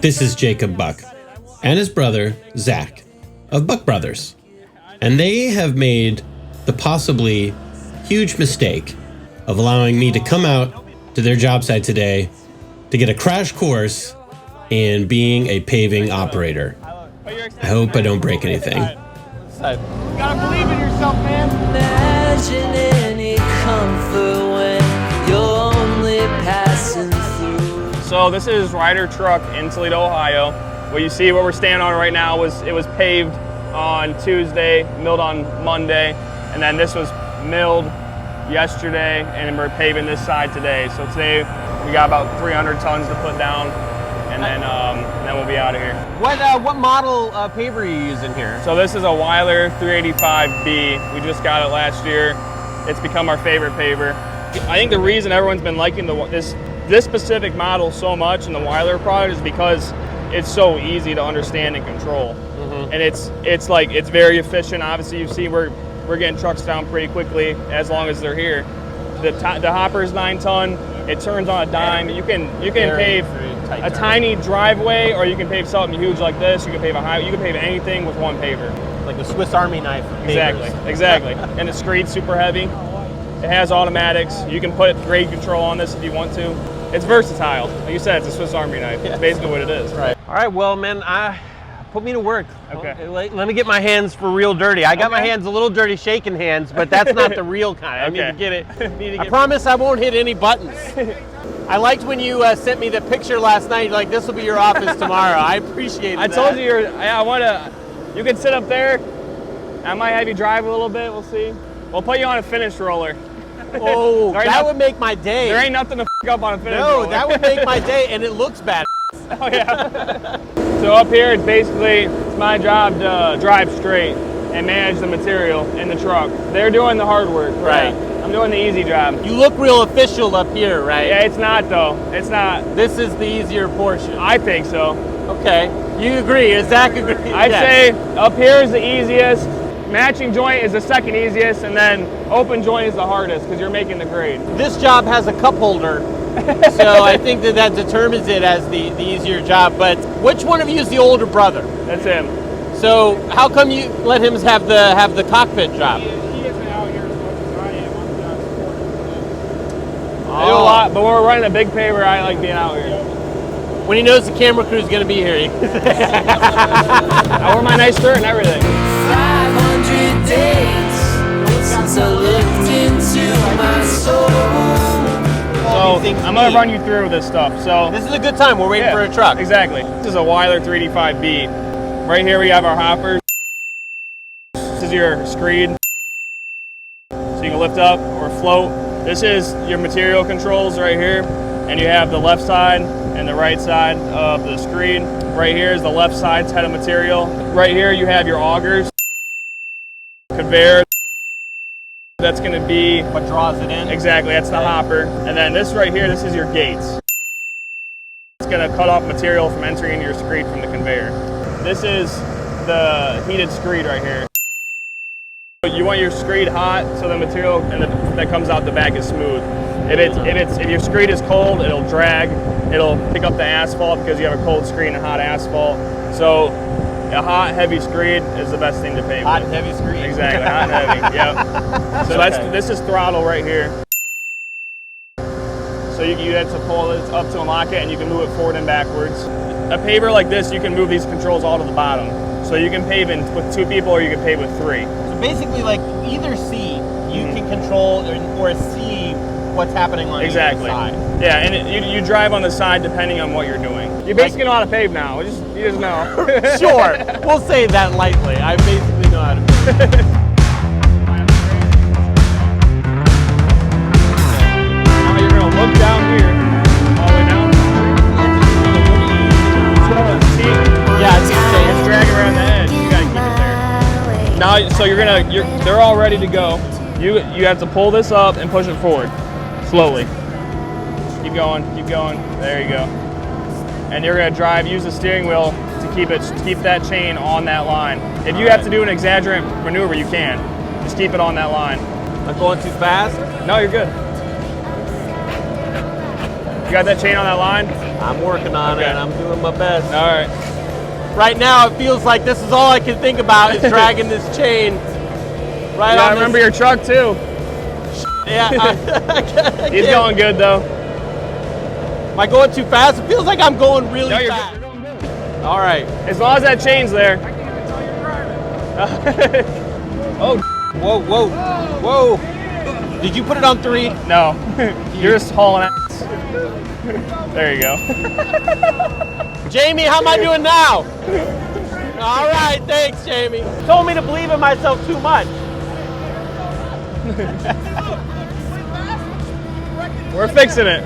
This is Jacob Buck and his brother, Zach, of Buck Brothers. And they have made the possibly huge mistake of allowing me to come out to their job site today to get a crash course in being a paving operator. I hope I don't break anything. You gotta believe in yourself, man. Imagine any comfort when you're only passing through. So this is Ryder Truck in Toledo, Ohio. What you see, what we're standing on right now, was paved on Tuesday, milled on Monday, and then this was milled yesterday, and we're paving this side today. So today we got about 300 tons to put down, and then we'll be out of here. What model paver are you using here? So this is a Weiler 385B. We just got it last year. It's become our favorite paver. I think the reason everyone's been liking this specific model so much in the Weiler product is because it's so easy to understand and control. Mm-hmm. And it's very efficient. Obviously, you see we're getting trucks down pretty quickly as long as they're here. The hopper is 9-ton. It turns on a dime. You can pave a tiny driveway, or you can pave something huge like this. You can pave a highway. You can pave anything with one paver. Like a Swiss Army knife. Exactly. And the screed's super heavy. It has automatics. You can put grade control on this if you want to. It's versatile. Like you said, it's a Swiss Army knife. It's basically what it is. Right. All right, well, man, put me to work. Okay. Let me get my hands for real dirty. I got my hands a little dirty shaking hands, but that's not the real kind. I need to get it. I promise I won't hit any buttons. I liked when you sent me the picture last night. Like, this will be your office tomorrow. I appreciate it. I told you you can sit up there. I might have you drive a little bit. We'll see. We'll put you on a finish roller. Oh, that would make my day. There ain't nothing to f up on a finish roller. No, that would make my day, and it looks bad. Oh, yeah. So up here, it's my job to drive straight and manage the material in the truck. They're doing the hard work. Right. I'm doing the easy job. You look real official up here, right? Yeah, it's not, though. It's not. This is the easier portion. I think so. Okay. You agree. Does Zach agree? I'd say up here is the easiest. Matching joint is the second easiest, and then open joint is the hardest because you're making the grade. This job has a cup holder, so I think that determines it as the easier job. But which one of you is the older brother? That's him. So how come you let him have the cockpit job? He isn't out here as much as I am. I'm down supporting. I do a lot, but when we're running a big paver, I like being out here. When he knows the camera crew is going to be here. I wear my nice shirt and everything. 500 days since I looked into my soul. So I'm going to run you through this stuff. So this is a good time. We're waiting for a truck. Exactly. This is a Weiler 385B. Right here we have our hoppers. This is your screed. So you can lift up or float. This is your material controls right here. And you have the left side and the right side of the screed. Right here is the left side's head of material. Right here you have your augers. Conveyor. That's going to be what draws it in. Exactly, that's the hopper. And then this right here, this is your gates. It's going to cut off material from entering your screed from the conveyor. This is the heated screed right here. You want your screed hot so the material that comes out the back is smooth. If your screed is cold, it'll drag. It'll pick up the asphalt because you have a cold screed and a hot asphalt. So a hot, heavy screed is the best thing to pave Hot with. and heavy screed. Exactly, hot and heavy, yep. So this is throttle right here. So you have to pull it up to unlock it, and you can move it forward and backwards. A paver like this, you can move these controls all to the bottom. So you can pave with 2 people, or you can pave with 3. So basically, like either seat, you can control or see what's happening on the side. Yeah, and you drive on the side depending on what you're doing. You basically know how to pave now. You just know. Sure, we'll say that lightly. I basically know how to pave. Now you're gonna look down here, all the way down. Yeah, it's dragging around the edge. You gotta keep it there. Now, so they're all ready to go. You have to pull this up and push it forward, slowly. Keep going. There you go. And you're gonna use the steering wheel to keep that chain on that line. If you have to do an exaggerant maneuver, you can. Just keep it on that line. Not going too fast? No, you're good. You got that chain on that line? I'm working on it. I'm doing my best. All right. Right now, it feels like this is all I can think about is dragging this chain. Right Yeah, on I remember your truck too. Yeah. I He's can't. going good though. Am I going too fast? It feels like I'm going really No, you're fast. good. You're going good. All right. As long as that chain's there. I can't even tell you're driving. Oh, Whoa, whoa, whoa. Did you put it on 3? no. You're just hauling ass. There you go. Jamie, how am I doing now? All right, thanks, Jamie. Told me to believe in myself too much. We're fixing it.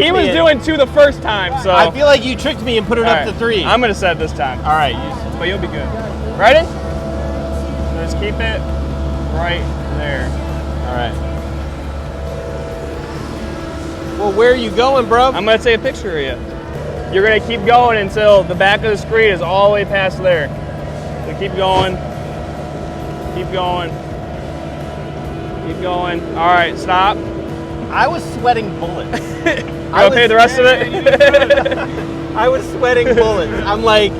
He was doing 2 the first time, so. I feel like you tricked me and put it All up right. to 3. I'm gonna set this time. All right. But you'll be good. Ready? Just keep it right there. All right. Well, where are you going, bro? I'm gonna take a picture of you. You're gonna keep going until the back of the screen is all the way past there. So keep going. Keep going. Keep going. All right, stop. I was sweating bullets. You okay the rest of it? I was sweating bullets. I'm like,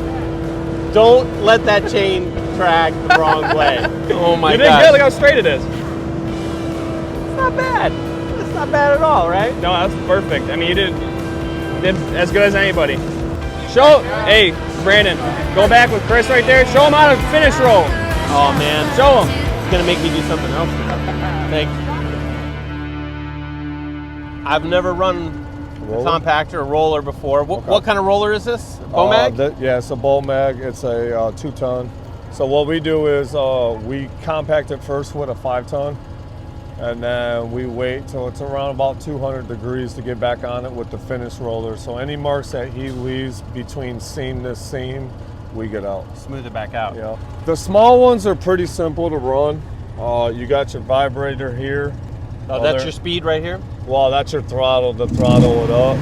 don't let that chain drag the wrong way. Oh my You did god. good. Look how straight it is. It's not bad. It's not bad at all, right? No, that's perfect. I mean, you did as good as anybody. Show, hey, Brandon, go back with Chris right there. Show him how to finish roll. Oh man. Show him. It's gonna make me do something else now. Thank you. I've never run a compactor or roller before. What kind of roller is this? Bomag? Yeah, it's a Bomag. It's a 2-ton. So what we do is we compact it first with a 5-ton, and then we wait till it's around about 200 degrees to get back on it with the finish roller. So any marks that he leaves between seam to seam, we get out. Smooth it back out. Yeah. The small ones are pretty simple to run. You got your vibrator here. Oh, that's your speed right here? Well, that's your throttle to throttle it up.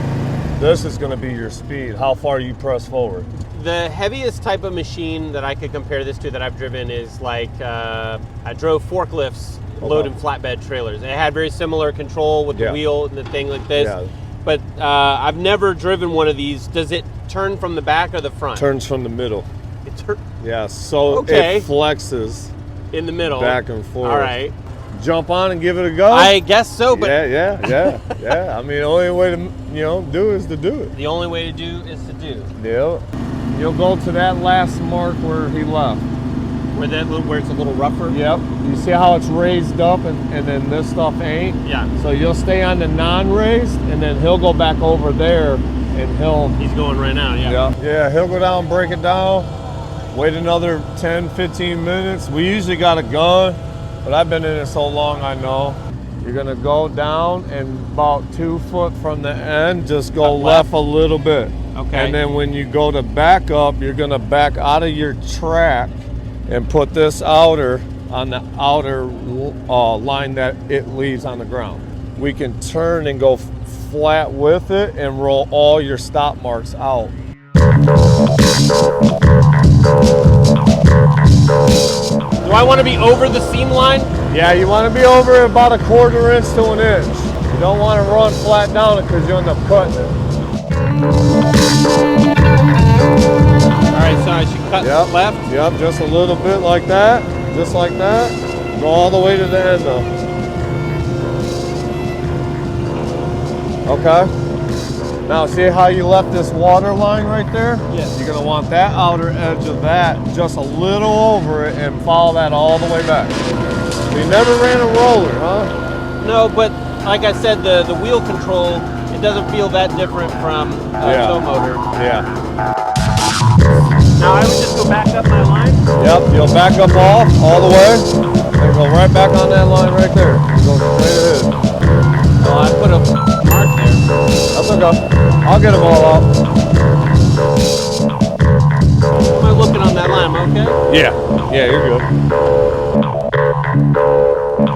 This is going to be your speed, how far you press forward. The heaviest type of machine that I could compare this to that I've driven is like, I drove forklifts loading flatbed trailers. It had very similar control with the wheel and the thing like this. Yeah. But I've never driven one of these. Does it turn from the back or the front? Turns from the middle. Yeah, so it flexes in the middle. Back and forth. All right. Jump on and give it a go? I guess so, but yeah. I mean, the only way to do is to do it. The only way to do is to do. Yeah. You'll go to that last mark where he left. Where it's a little rougher? Yep. You see how it's raised up and then this stuff ain't? Yeah. So you'll stay on the non-raised and then he'll go back over there and He's going right now, yeah. Yeah, he'll go down, break it down, wait another 10, 15 minutes. We usually got a gun. But I've been in it so long, I know. You're gonna go down and about 2 foot from the end, just go left a little bit. Okay. And then when you go to back up, you're gonna back out of your track and put this outer on the outer line that it leaves on the ground. We can turn and go flat with it and roll all your stop marks out. Do I want to be over the seam line? Yeah, you want to be over about 1/4 inch to 1 inch. You don't want to run flat down it because you end up cutting it. All right, so I should cut left? Yep, just a little bit like that. Just like that. Go all the way to the end though. Okay. Now see how you left this water line right there? Yes. You're gonna want that outer edge of that just a little over it and follow that all the way back. You never ran a roller, huh? No, but like I said, the wheel control, it doesn't feel that different from a tow motor. Yeah. Now I would just go back up my line? Yep, you'll back up all the way, and go right back on that line right there. Go straight ahead. Oh, I put a mark there. That's okay. I'll get them all out. Am I looking on that line? Am I okay? Yeah, you're good.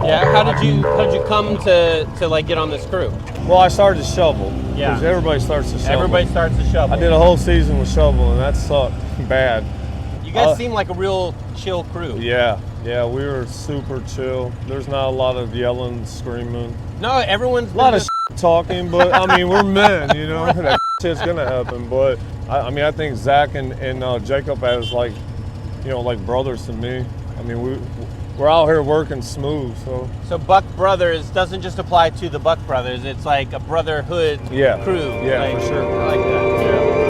Yeah. How did you come to like get on this crew? Well, I started to shovel. Yeah. 'Cause everybody starts to shovel. Everybody starts to shovel. I did a whole season with shovel, and that sucked bad. You guys seem like a real chill crew. Yeah, we were super chill. There's not a lot of yelling, screaming. No, everyone's A lot been of talking, but I mean, we're men, you know, that shit's gonna happen. But I mean, I think Zach and Jacob as like, you know, like brothers to me. I mean, we're out here working smooth, so. So Buck Brothers doesn't just apply to the Buck Brothers. It's like a brotherhood crew. Yeah, like, for sure. I like that. Yeah.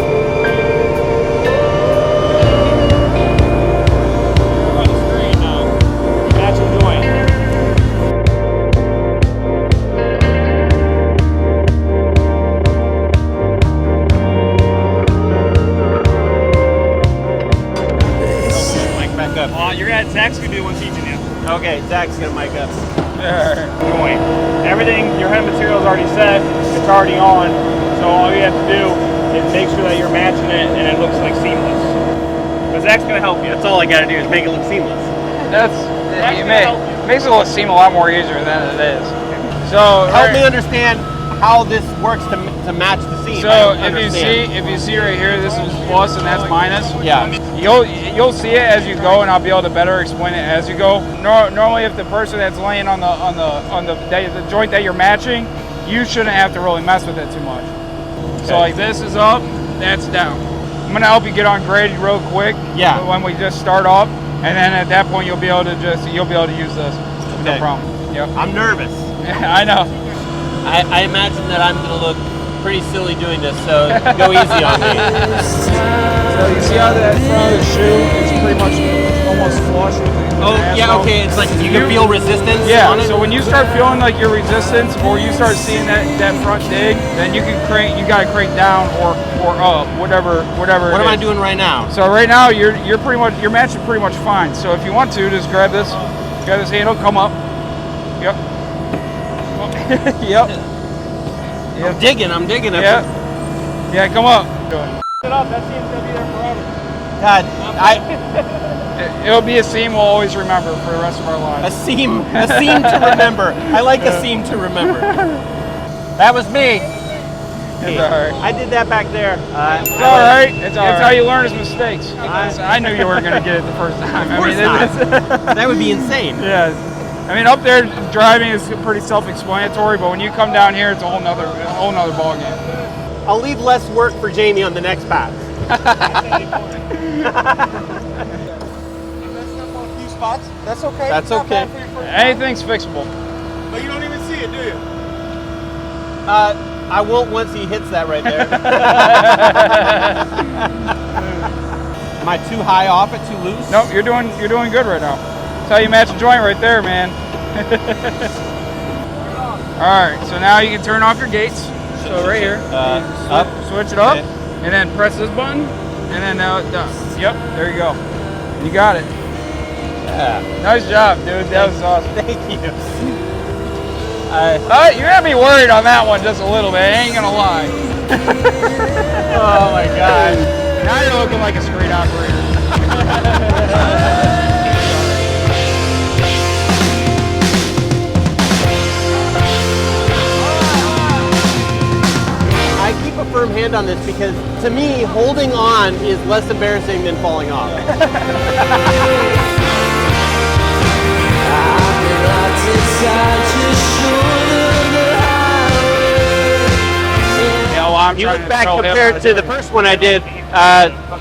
Zach's gonna be the one teaching you. Okay, Zach's gonna mic up. Joint. Everything, your head material is already set. It's already on. So all you have to do is make sure that you're matching it and it looks like seamless. But Zach's gonna help you. That's all I gotta do is make it look seamless. Makes it seem a lot more easier than it is. So help me understand how this works to match the seam. So if you see right here, this is plus and that's minus. Yeah. You'll see it as you go, and I'll be able to better explain it as you go. Normally, if the person that's laying on the joint that you're matching, you shouldn't have to really mess with it too much. Okay. So like this is up, that's down. I'm gonna help you get on grade real quick. Yeah. When we just start off, and then at that point you'll be able to use this. No problem. Yep. I'm nervous. I know. I imagine that I'm gonna look pretty silly doing this, so go easy on me. So you see how that front of the shoe is pretty much almost flush with the asphalt? Okay, it's like you can feel resistance on it? So when you start feeling like your resistance, or you start seeing that front dig, then you gotta crank down or up, whatever What am I doing right now? So right now you're matching pretty much fine. So if you want to, just grab this handle, come up. Yep. Yep. I'm digging. Yeah, come up. It up, that seam's gonna be there forever. God, it'll be a seam we'll always remember for the rest of our lives. a seam to remember. I like a seam to remember. That was me. It's all right. I did that back there. It's all right. It's how you learn his mistakes. I knew you weren't going to get it the first time. Of course not. That would be insane. Yeah. I mean, up there driving is pretty self-explanatory, but when you come down here, it's a whole nother ball game. I'll leave less work for Jamie on the next pass. That's okay. That's okay. Anything's fixable. But you don't even see it, do you? I won't once he hits that right there. Am I too high off it, too loose? Nope, you're doing good right now. That's how you match a joint right there, man. All right, so now you can turn off your gates. So right here, up, switch it up, okay. And then press this button, and then now it's done. Yep, there you go. You got it. Yeah. Nice job, dude. That was awesome. Thank you. You're gonna be worried on that one just a little bit. I ain't gonna lie. Oh my God. Now you're looking like a street operator. I keep a firm hand on this because to me, holding on is less embarrassing than falling off. You look back compared to the first one I did,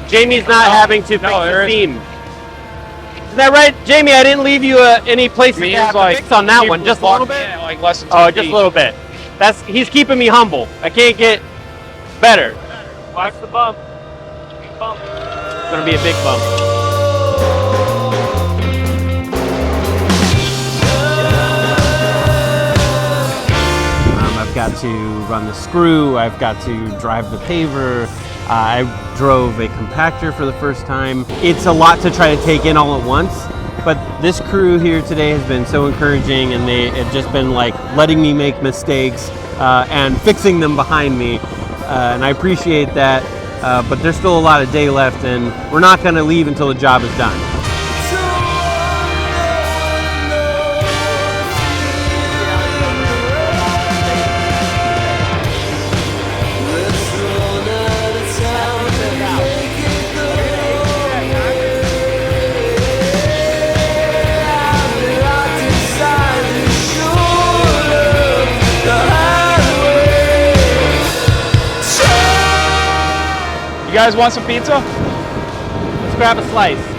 Jamie's not having to fix the seam. Is that right, Jamie? I didn't leave you any places to have to fix on that one. Just a little bit? Yeah, like less than 2 just a little bit. He's keeping me humble. I can't get better. Watch the bump. Bump. It's gonna be a big bump. I've got to run the screw, I've got to drive the paver, I drove a compactor for the first time. It's a lot to try to take in all at once, but this crew here today has been so encouraging, and they have just been like letting me make mistakes and fixing them behind me, and I appreciate that, but there's still a lot of day left, and we're not going to leave until the job is done. You guys want some pizza? Let's grab a slice.